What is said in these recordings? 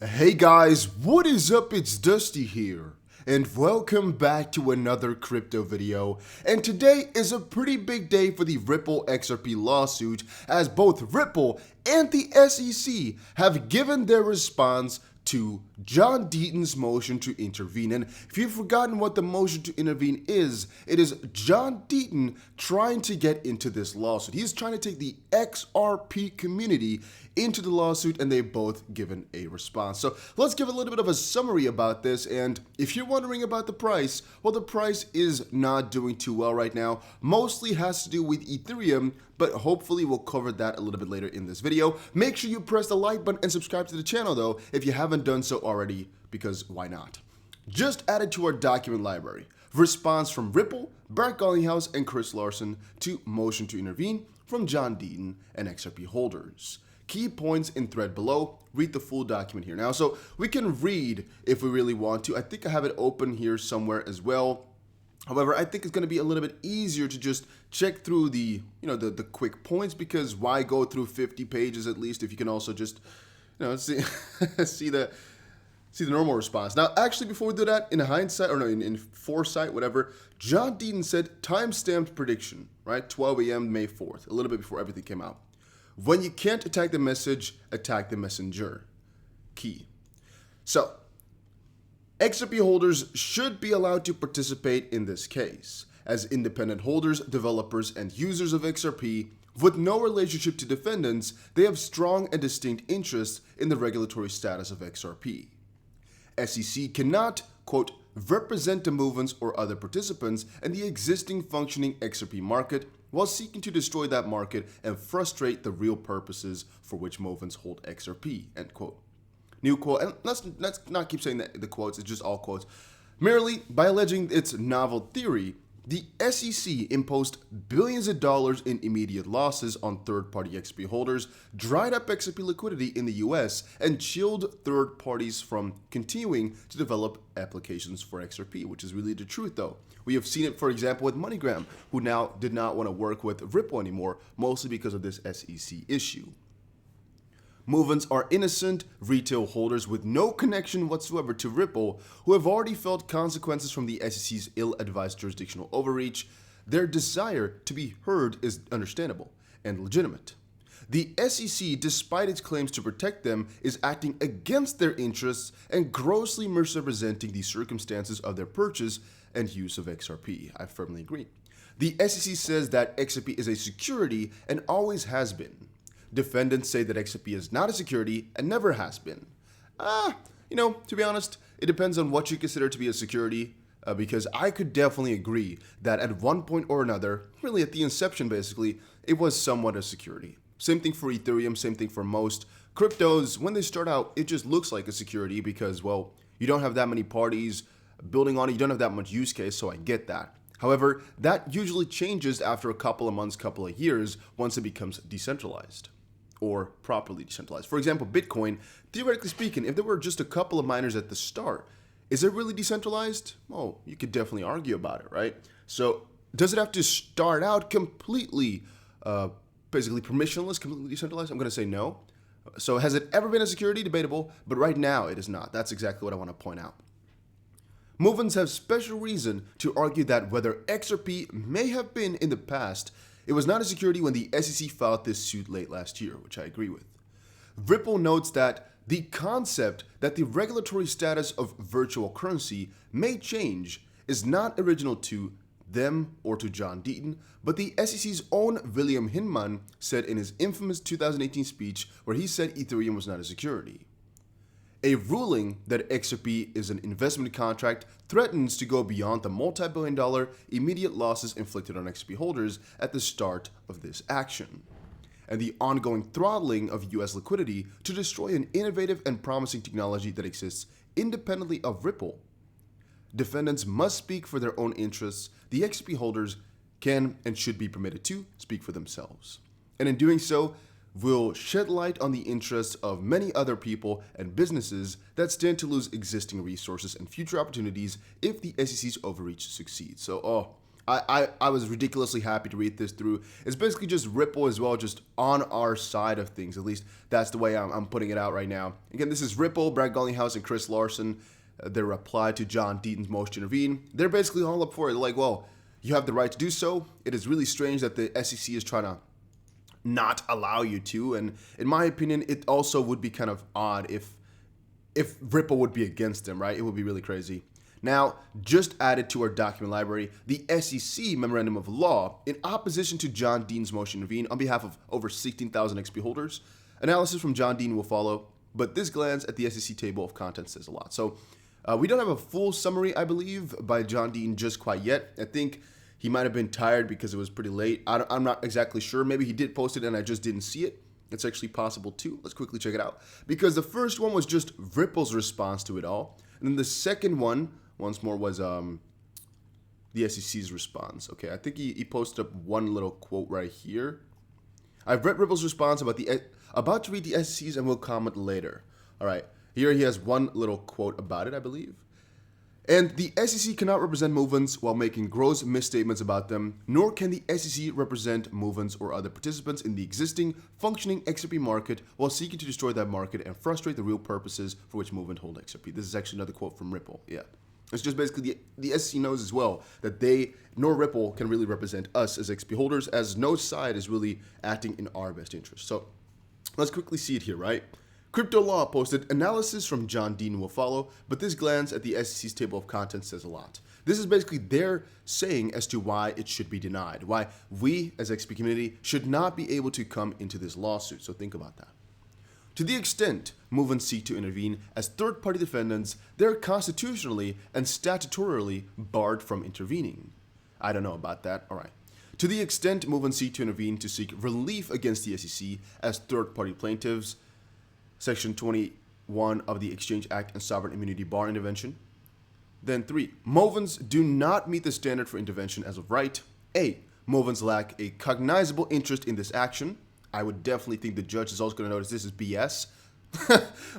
Hey guys, what is up? It's Dusty here, and welcome back to another crypto video. And today is a pretty big day for the Ripple XRP lawsuit, as both Ripple and the SEC have given their response to John Deaton's motion to intervene. And if you've forgotten what the motion to intervene is, it is John Deaton trying to get into this lawsuit. He's trying to take the XRP community into the lawsuit, and they've both given a response. So let's give a little bit of a summary about this. And if you're wondering about the price, well, the price is not doing too well right now. Mostly has to do with Ethereum, but hopefully we'll cover that a little bit later in this video. Make sure you press the like button and subscribe to the channel though if you haven't done so already, because why not? Just added to our document library, response from Ripple, Bart Garlinghouse, and Chris Larsen to motion to intervene from John Deaton and XRP holders. Key points in thread below. Read the full document here now. So we can read if we really want to. I think I have it open here somewhere as well. However, I think it's going to be a little bit easier to just check through the quick points, because why go through 50 pages at least if you can also just see the normal response. Now, actually, before we do that, in hindsight, or no, in foresight, whatever, John Deaton said time-stamped prediction, right? 12 a.m. May 4th, a little bit before everything came out. When you can't attack the message, attack the messenger. Key. So, XRP holders should be allowed to participate in this case. As independent holders, developers, and users of XRP, with no relationship to defendants, they have strong and distinct interests in the regulatory status of XRP. SEC cannot, quote, represent the movements or other participants in the existing functioning XRP market while seeking to destroy that market and frustrate the real purposes for which movements hold XRP, end quote. New quote, and let's not keep saying that the quotes, it's just all quotes. Merely by alleging its novel theory, the SEC imposed billions of dollars in immediate losses on third-party XRP holders, dried up XRP liquidity in the US, and chilled third parties from continuing to develop applications for XRP, which is really the truth though. We have seen it, for example, with MoneyGram, who now did not want to work with Ripple anymore, mostly because of this SEC issue. Movements are innocent retail holders with no connection whatsoever to Ripple, who have already felt consequences from the SEC's ill-advised jurisdictional overreach. Their desire to be heard is understandable and legitimate. The SEC, despite its claims to protect them, is acting against their interests and grossly misrepresenting the circumstances of their purchase and use of XRP. I firmly agree. The SEC says that XRP is a security and always has been. Defendants say that XRP is not a security and never has been. To be honest, it depends on what you consider to be a security, because I could definitely agree that at one point or another, really at the inception basically, it was somewhat a security. Same thing for Ethereum, same thing for most cryptos. When they start out, it just looks like a security because, well, you don't have that many parties building on it, you don't have that much use case, so I get that. However, that usually changes after a couple of months, couple of years, once it becomes decentralized. Or properly decentralized. For example, Bitcoin, theoretically speaking, if there were just a couple of miners at the start, is it really decentralized? Well, you could definitely argue about it, right? So does it have to start out completely, basically permissionless, completely decentralized? I'm going to say no. So has it ever been a security? Debatable, but right now it is not. That's exactly what I want to point out. Movements have special reason to argue that whether XRP may have been in the past, it was not a security when the SEC filed this suit late last year, which I agree with. Ripple notes that the concept that the regulatory status of virtual currency may change is not original to them or to John Deaton, but the SEC's own William Hinman said in his infamous 2018 speech where he said Ethereum was not a security. A ruling that XRP is an investment contract threatens to go beyond the multi-billion-dollar immediate losses inflicted on XRP holders at the start of this action, and the ongoing throttling of US liquidity to destroy an innovative and promising technology that exists independently of Ripple. Defendants must speak for their own interests. The XRP holders can and should be permitted to speak for themselves. And in doing so, will shed light on the interests of many other people and businesses that stand to lose existing resources and future opportunities if the SEC's overreach succeeds. So, I was ridiculously happy to read this through. It's basically just Ripple as well, just on our side of things. At least that's the way I'm putting it out right now. Again, this is Ripple, Brad Garlinghouse, and Chris Larson. Their reply to John Deaton's motion to intervene. They're basically all up for it. They're like, well, you have the right to do so. It is really strange that the SEC is trying to not allow you to. And in my opinion, it also would be kind of odd if Ripple would be against them, right? It would be really crazy. Now, just added to our document library, the SEC Memorandum of Law in opposition to John Deaton's motion to intervene on behalf of over 16,000 XP holders. Analysis from John Deaton will follow, but this glance at the SEC table of contents says a lot. So we don't have a full summary, I believe, by John Deaton just quite yet. I think he might have been tired because it was pretty late. I'm not exactly sure. Maybe he did post it and I just didn't see it. It's actually possible too. Let's quickly check it out. Because the first one was just Ripple's response to it all. And then the second one, once more, was the SEC's response. Okay, I think he posted up one little quote right here. I've read Ripple's response about to read the SEC's and will comment later. All right, here he has one little quote about it, I believe. And the SEC cannot represent movements while making gross misstatements about them, nor can the SEC represent movements or other participants in the existing, functioning XRP market while seeking to destroy that market and frustrate the real purposes for which movement hold XRP. This is actually another quote from Ripple. Yeah. It's just basically the SEC knows as well that they nor Ripple can really represent us as XP holders, as no side is really acting in our best interest. So let's quickly see it here, right? Crypto Law posted, analysis from John Deaton will follow, but this glance at the SEC's table of contents says a lot. This is basically their saying as to why it should be denied, why we as XP community should not be able to come into this lawsuit. So think about that. To the extent movements seek to intervene as third-party defendants, they're constitutionally and statutorily barred from intervening. I don't know about that. All right. To the extent movements seek to intervene to seek relief against the SEC as third-party plaintiffs, Section 21 of the Exchange Act and Sovereign Immunity bar intervention. Then 3. Movements do not meet the standard for intervention as of right. A. Movements lack a cognizable interest in this action. I would definitely think the judge is also going to notice this is BS.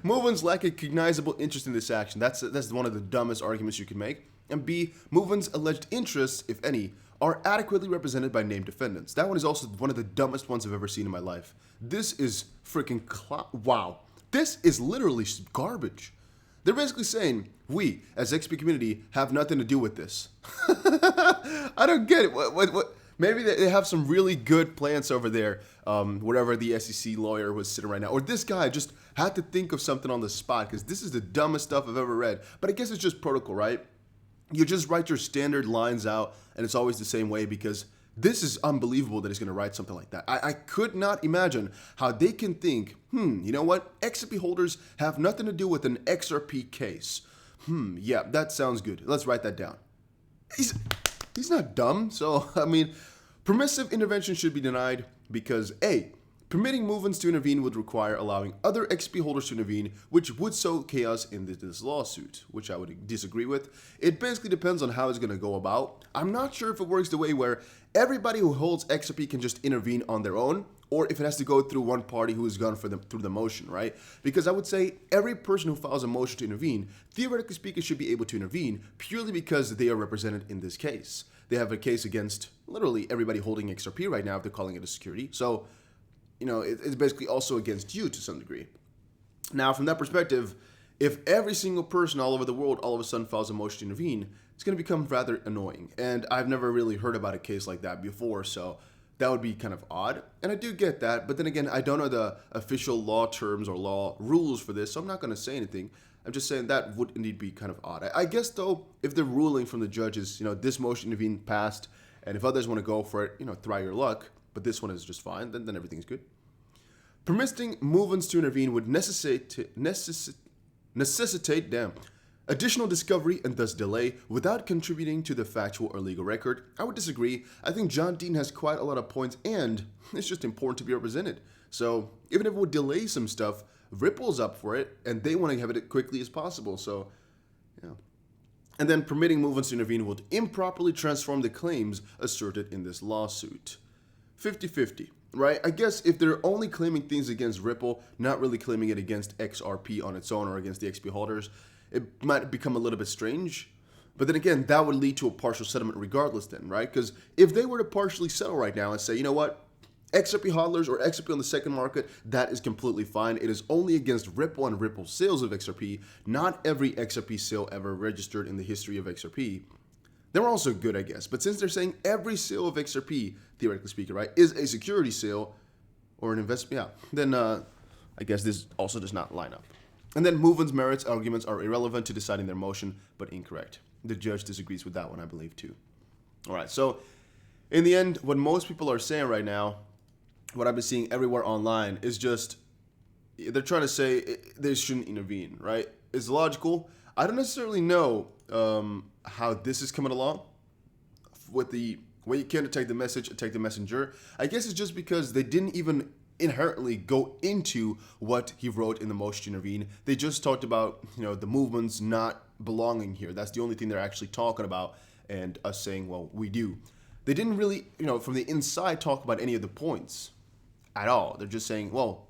Movements lack a cognizable interest in this action. That's one of the dumbest arguments you can make. And B. Movements' alleged interests, if any, are adequately represented by named defendants. That one is also one of the dumbest ones I've ever seen in my life. This is freaking wow. This is literally garbage. They're basically saying, we, as XP community, have nothing to do with this. I don't get it. What? Maybe they have some really good plans over there, wherever the SEC lawyer was sitting right now. Or this guy just had to think of something on the spot, because this is the dumbest stuff I've ever read. But I guess it's just protocol, right? You just write your standard lines out, and it's always the same way, because this is unbelievable that he's going to write something like that. I could not imagine how they can think, you know what? XRP holders have nothing to do with an XRP case. Yeah, that sounds good. Let's write that down. He's not dumb. So, I mean, permissive intervention should be denied because A, permitting movements to intervene would require allowing other XP holders to intervene, which would sow chaos in this lawsuit, which I would disagree with. It basically depends on how it's going to go about. I'm not sure if it works the way where everybody who holds XRP can just intervene on their own, or if it has to go through one party who has gone through the motion, right? Because I would say every person who files a motion to intervene, theoretically speaking, should be able to intervene purely because they are represented in this case. They have a case against literally everybody holding XRP right now if they're calling it a security. So, you know, it's basically also against you to some degree. Now, from that perspective, if every single person all over the world all of a sudden files a motion to intervene, it's going to become rather annoying. And I've never really heard about a case like that before, so that would be kind of odd. And I do get that, but then again, I don't know the official law terms or law rules for this, so I'm not going to say anything. I'm just saying that would indeed be kind of odd. I guess, though, if the ruling from the judge is, you know, this motion to intervene passed, and if others want to go for it, you know, try your luck, but this one is just fine, then everything's good. Permitting movements to intervene would necessitate additional discovery and thus delay without contributing to the factual or legal record. I would disagree. I think John Deaton has quite a lot of points, and it's just important to be represented. So even if it would delay some stuff, Ripple's up for it, and they want to have it as quickly as possible. So, yeah. And then permitting movements to intervene would improperly transform the claims asserted in this lawsuit. 50-50. Right? I guess if they're only claiming things against Ripple, not really claiming it against XRP on its own or against the XP holders, it might become a little bit strange. But then again, that would lead to a partial settlement regardless then, right? Because if they were to partially settle right now and say, you know what, XRP hodlers or XRP on the second market, that is completely fine. It is only against Ripple and Ripple sales of XRP. Not every XRP sale ever registered in the history of XRP. They're also good, I guess. But since they're saying every sale of XRP, theoretically speaking, right, is a security sale or an investment, then I guess this also does not line up. And then Movement's merits arguments are irrelevant to deciding their motion, but incorrect. The judge disagrees with that one, I believe, too. All right, so in the end, what most people are saying right now, what I've been seeing everywhere online, is just they're trying to say they shouldn't intervene, right? It's logical. I don't necessarily know how this is coming along with the way you can detect the message, attack the messenger. I guess it's just because they didn't even inherently go into what he wrote in the motion to intervene. They just talked about, the movements not belonging here. That's the only thing they're actually talking about, and us saying, well, we do. They didn't really, from the inside talk about any of the points at all. They're just saying, well,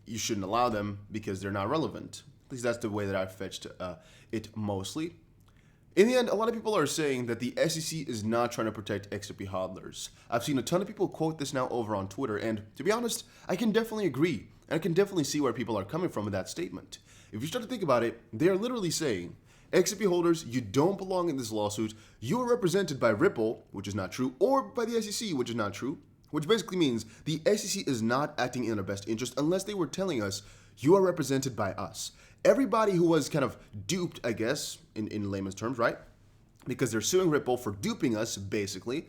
you shouldn't allow them because they're not relevant. At least that's the way that I've fetched it mostly. In the end, a lot of people are saying that the SEC is not trying to protect XRP hodlers. I've seen a ton of people quote this now over on Twitter, and to be honest, I can definitely agree. And I can definitely see where people are coming from with that statement. If you start to think about it, they are literally saying, XRP holders, you don't belong in this lawsuit. You are represented by Ripple, which is not true, or by the SEC, which is not true, which basically means the SEC is not acting in our best interest unless they were telling us, you are represented by us. Everybody who was kind of duped, I guess, in layman's terms, right? Because they're suing Ripple for duping us, basically.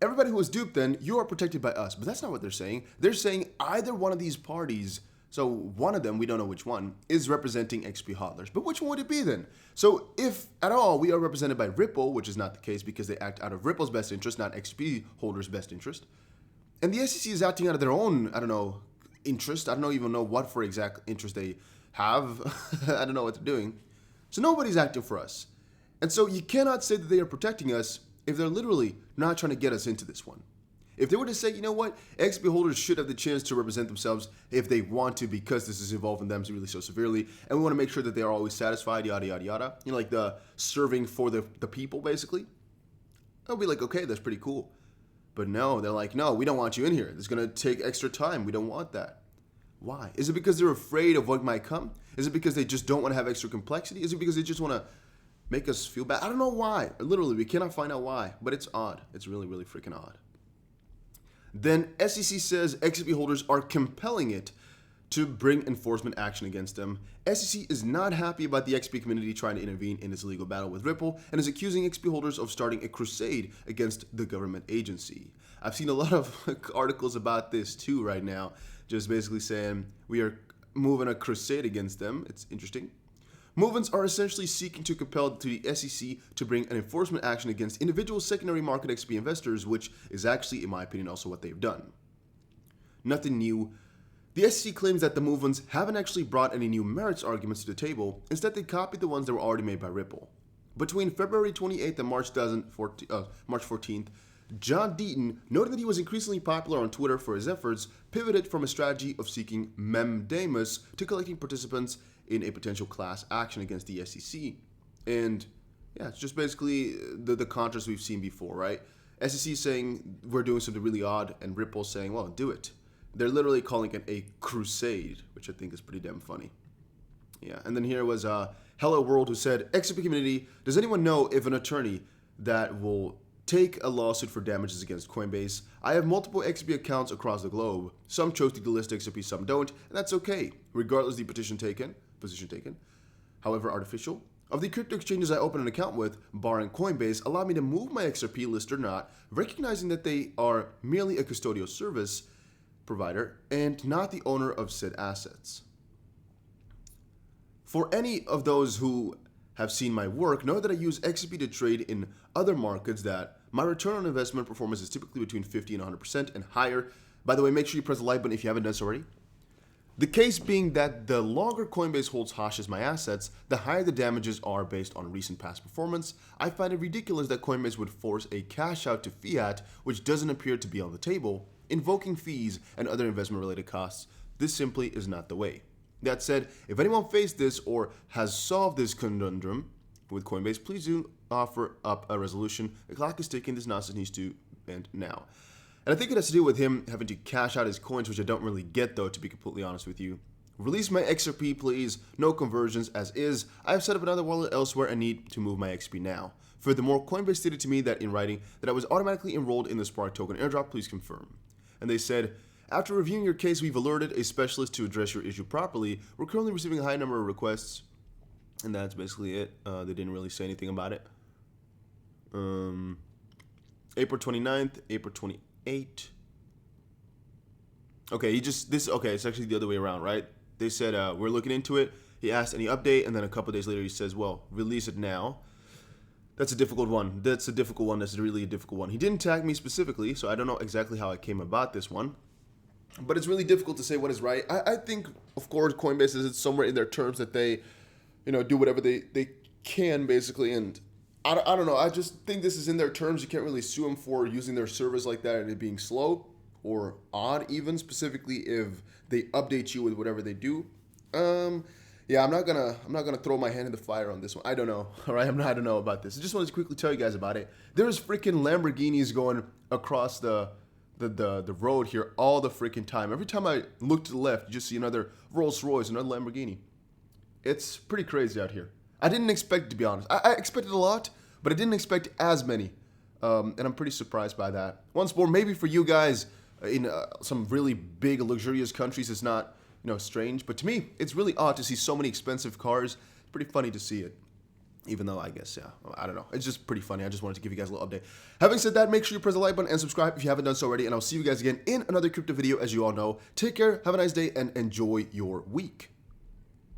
Everybody who was duped then, you are protected by us. But that's not what they're saying. They're saying either one of these parties, so one of them, we don't know which one, is representing XP hodlers. But which one would it be then? So if at all we are represented by Ripple, which is not the case because they act out of Ripple's best interest, not XP holders' best interest, and the SEC is acting out of their own, interest. I don't even know what for exact interest they have. I don't know what they're doing. So nobody's acting for us. And so you cannot say that they are protecting us if they're literally not trying to get us into this one. If they were to say, you know what, XP holders should have the chance to represent themselves if they want to because this is involving them really so severely, and we want to make sure that they are always satisfied, yada, yada, yada. Like the serving for the people, basically. I'll be like, okay, that's pretty cool. But no, they're like, no, we don't want you in here. It's going to take extra time. We don't want that. Why? Is it because they're afraid of what might come? Is it because they just don't want to have extra complexity? Is it because they just want to make us feel bad? I don't know why. Literally, we cannot find out why. But it's odd. It's really, really freaking odd. Then SEC says XRP holders are compelling it to bring enforcement action against them. SEC is not happy about the XP community trying to intervene in its legal battle with Ripple and is accusing XP holders of starting a crusade against the government agency. I've seen a lot of articles about this too right now, just basically saying we are moving a crusade against them. It's interesting. Movements are essentially seeking to compel the SEC to bring an enforcement action against individual secondary market XP investors, which is actually, in my opinion, also what they've done. Nothing new. The SEC claims that the movements haven't actually brought any new merits arguments to the table. Instead, they copied the ones that were already made by Ripple. Between February 28th and March 14th, John Deaton, noting that he was increasingly popular on Twitter for his efforts, pivoted from a strategy of seeking mandamus to collecting participants in a potential class action against the SEC. And yeah, it's just basically the contrast we've seen before, right? SEC saying we're doing something really odd, and Ripple saying, well, do it. They're literally calling it a crusade, which I think is pretty damn funny. Yeah, and then here was Hello World, who said, XRP community, does anyone know if an attorney that will take a lawsuit for damages against Coinbase? I have multiple XRP accounts across the globe. Some chose to delist XRP, some don't, and that's okay, regardless of the position taken. However artificial. Of the crypto exchanges I open an account with, barring Coinbase, allow me to move my XRP list or not, recognizing that they are merely a custodial service provider and not the owner of said assets. For any of those who have seen my work, know that I use XRP to trade in other markets that my return on investment performance is typically between 50 and 100% and higher. By the way, make sure you press the like button if you haven't done so already. The case being that the longer Coinbase holds hashes my assets, the higher the damages are based on recent past performance. I find it ridiculous that Coinbase would force a cash out to fiat, which doesn't appear to be on the table, invoking fees and other investment related costs. This simply is not the way. That said, if anyone faced this or has solved this conundrum, with Coinbase. Please do offer up a resolution. The clock is ticking. This nonsense needs to end now. And I think it has to do with him having to cash out his coins, which I don't really get, though, to be completely honest with you. Release my XRP, please. No conversions as is. I have set up another wallet elsewhere and need to move my XP now. Furthermore, Coinbase stated to me that in writing that I was automatically enrolled in the Spark token airdrop. Please confirm. And they said, after reviewing your case, we've alerted a specialist to address your issue properly. We're currently receiving a high number of requests. And that's basically it. They didn't really say anything about it. April 29th, April 28th. Okay, it's actually the other way around, right? They said, we're looking into it. He asked any update, and then a couple days later he says, well, release it now. That's a difficult one. That's really a difficult one. He didn't tag me specifically, so I don't know exactly how I came about this one. But it's really difficult to say what is right. I think, of course, Coinbase is somewhere in their terms that they, do whatever they can, basically. And I don't know. I just think this is in their terms. You can't really sue them for using their service like that and it being slow or odd, even specifically if they update you with whatever they do. Yeah, I'm not gonna throw my hand in the fire on this one. I don't know. All right, I don't know about this. I just wanted to quickly tell you guys about it. There's freaking Lamborghinis going across the road here all the freaking time. Every time I look to the left, you just see another Rolls Royce, another Lamborghini. It's pretty crazy out here. I didn't expect it, to be honest. I expected a lot, but I didn't expect as many. And I'm pretty surprised by that. Once more, maybe for you guys in some really big, luxurious countries, it's not, strange. But to me, it's really odd to see so many expensive cars. It's pretty funny to see it. Even though, I guess, yeah, I don't know. It's just pretty funny. I just wanted to give you guys a little update. Having said that, make sure you press the like button and subscribe if you haven't done so already. And I'll see you guys again in another crypto video, as you all know. Take care, have a nice day, and enjoy your week.